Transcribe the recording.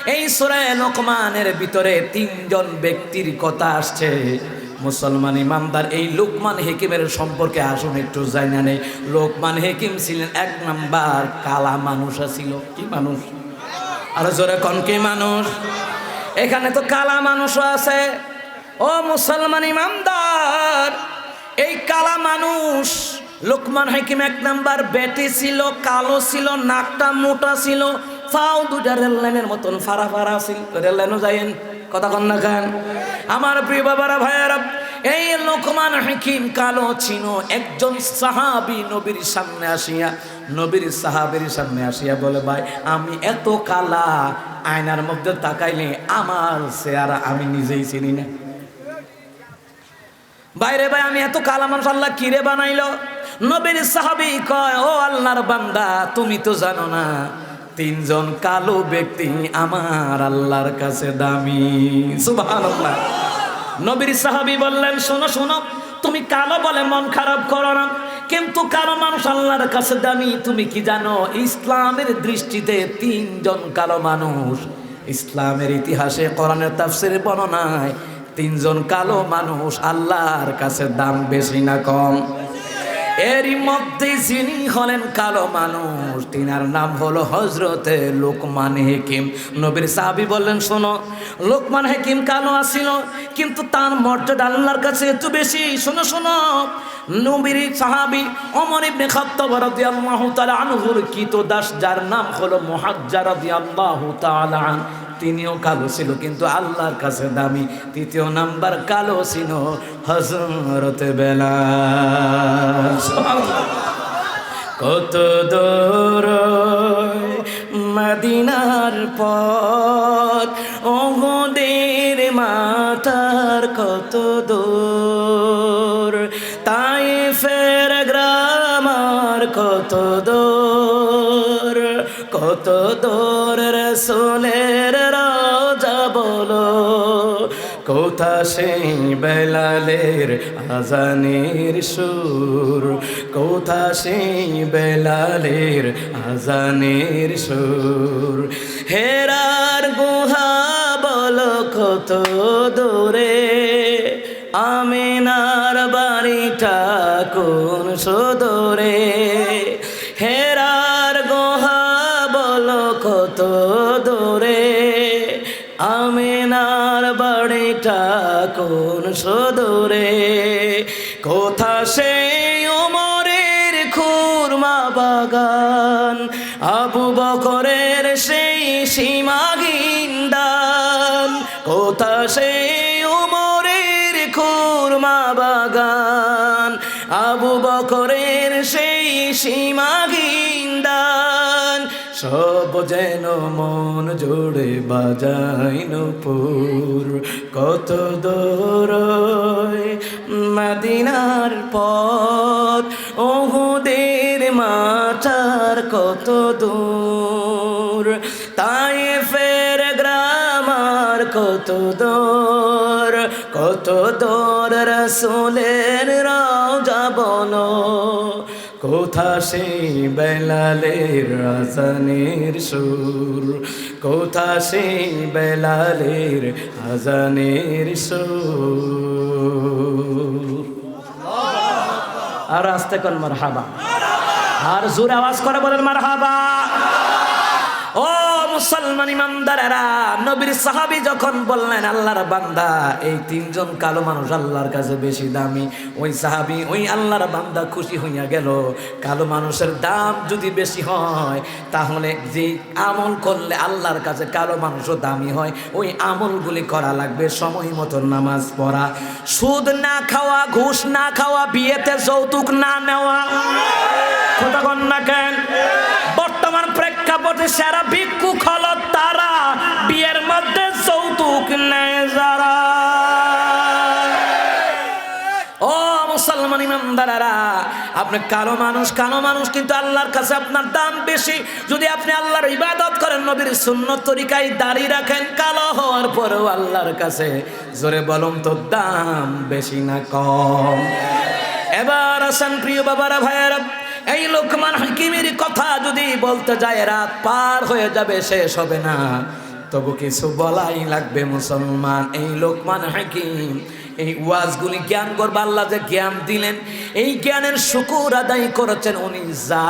এই সূরা লোকমানের ভিতরে তিনজন ব্যক্তির কথা আসছে। মুসলমান ইমানদার এই লোকমান হাকিমের সম্পর্কে আসুন একটু জানা নেই। লোকমান হাকিম ছিলেন এক নাম্বার কালা মানুষ ছিল। কি মানুষ? আর জোরে কোন কি মানুষ? এখানে তো কালা মানুষও আছে। ও মুসলমান ইমানদার, এই কালা মানুষ লোকমান হাকিম এক নাম্বার বেটে ছিল, কালো ছিল, নাকটা মোটা ছিল, ফাও দুটা রেল লাইনের মতন ফারা ফারা ছিল। রেল লাইনও যাইন কথা কন না খান আমার প্রিয় বাবারা ভাইয়ারা। এই লোকমান হাকিম কালো ছিল। একজন সাহাবী নবীর সামনে আসিয়া, নবীর সাহাবীর সামনে আসিয়া বলে, ভাই আমি এত কালা, আয়নার মধ্যে তাকাইলে আমার চেহারা আমি নিজেই চিনি না। বাইরে ভাই আমি এত কালা মানুষ, আল্লাহ কিরে বানাইলো? নবীর সাহাবী কয়, ও আল্লাহর বান্দা, তুমি তো জানো না তিনজন কালো ব্যক্তি আমার আল্লাহর কাছে দামি। সুবহানাল্লাহ। নবীর সাহাবী বললেন, শোনো শোনো, তুমি কালো বলে মন খারাপ করো না, কিন্তু কালো মানুষ আল্লাহর কাছে দামি। তুমি কি জানো ইসলামের দৃষ্টিতে তিনজন কালো মানুষ, ইসলামের ইতিহাসে কোরআনের তাফসীরে বর্ণনায় তিনজন কালো মানুষ আল্লাহর কাছে দাম বেশি না কম? এরই মধ্যে যিনি হলেন কালো মানুষ, তিনার নাম হলো হযরতে লোকমান হাকিম। নবীর সাহাবী বললেন, শোনো, লোকমান হাকিম কালো আছিল, কিন্তু তার মর্যাদা আল্লাহর কাছে এত বেশি। শোনো শোনো, নবীর সাহাবী ওমর ইবনে খাত্তাব রাদিয়াল্লাহু তাআলা আনহুর কৃতদাস, যার নাম হলো মুহাজ্জা রাদিয়াল্লাহু তাআলা আনহু, তিনিও কালো ছিল কিন্তু আল্লাহর কাছে দামি। তৃতীয় নাম্বার কালো ছিল হযরত বেলাল। কত দূর মদিনার পথ, ওহুদের মাথার কত দূর, তায়েফের গ্রাম আর কত দূর, কত দূর রাসূলের রওজা বলো, কোথা সেই বেলালের আজানের সুর, কোথা সেই বেলালের আজানের সুর, হেরার গুহা বলো কত দূরে, আমিনার বাড়িটা কোন সদরে, হেরার গুহা বলো কত দূরে, আমিনার বাড়িটা কোন সদরে, কোথা সেই ওমরের খুরমা বাগান, আবু বকরের সেই সীমাহীন দান, কোথা সেই ওমরের খুরমা বাগান, আবু বকরের সেই সীমাহীন দান, সব যেন মন জোড়ে বাজায় নূপুর, কত দূর মদিনার পথ, ওহুদের মাথার কত দূর, তায়েফের গ্রাম আর কত দূর, কত দূর রাসূলের রওজা বলো, কোথা সেই বেলালের আজানের সুর, কোথা সেই বেলালের আজানের সুর। আর আস্তে কোন মারহাবা, আর জোরে আওয়াজ করে বলেন মারহাবা। ও মুসলমান ইমানদারেরা, নবীর সাহাবী যখন বললেন, আল্লাহর বান্দা এই তিনজন কালো মানুষ আল্লাহর কাছে বেশি দামি, ওই সাহাবী ওই আল্লাহর বান্দা খুশি হইয়া গেল। কালো মানুষের দাম যদি বেশি হয়, তাহলে যে আমল করলে আল্লাহর কাছে কালো মানুষও দামি হয়, ওই আমলগুলি করা লাগবে। সময় মতো নামাজ পড়া, সুদ না খাওয়া, ঘুষ না খাওয়া, বিয়েতে যৌতুক না নেওয়া। কথা কন না কেন? বর্তমান প্রেক্ষাপটে সারা ভিক্ষুক হলো তারা, বিয়ের মধ্যে যৌতুক নেয় যারা। ও মুসলমান ইমানদারেরা, আপনি কালো মানুষ কিন্তু আল্লাহর কাছে আপনার দাম বেশি। যদি আপনি আল্লাহর ইবাদত করেন, নবীর সুন্নত তরিকায় দাড়ি রাখেন, কালো হওয়ার পরেও আল্লাহর কাছে জোরে বলুন তো দাম বেশি না কম? এবার আসেন প্রিয় বাবারা ভাইয়েরা, এই লোকমান হাকিমের কথা যদি বলতে যায় রাত পার হয়ে যাবে, শেষ হবে না। তবু কিছু বলাই লাগবে মুসলমান। এই লোকমান হাকিম এই ওয়াজগুলি জ্ঞান করবে, আল্লাহ যে জ্ঞান দিলেন এই জ্ঞানের শুকর আদায় করেছেন উনি। যা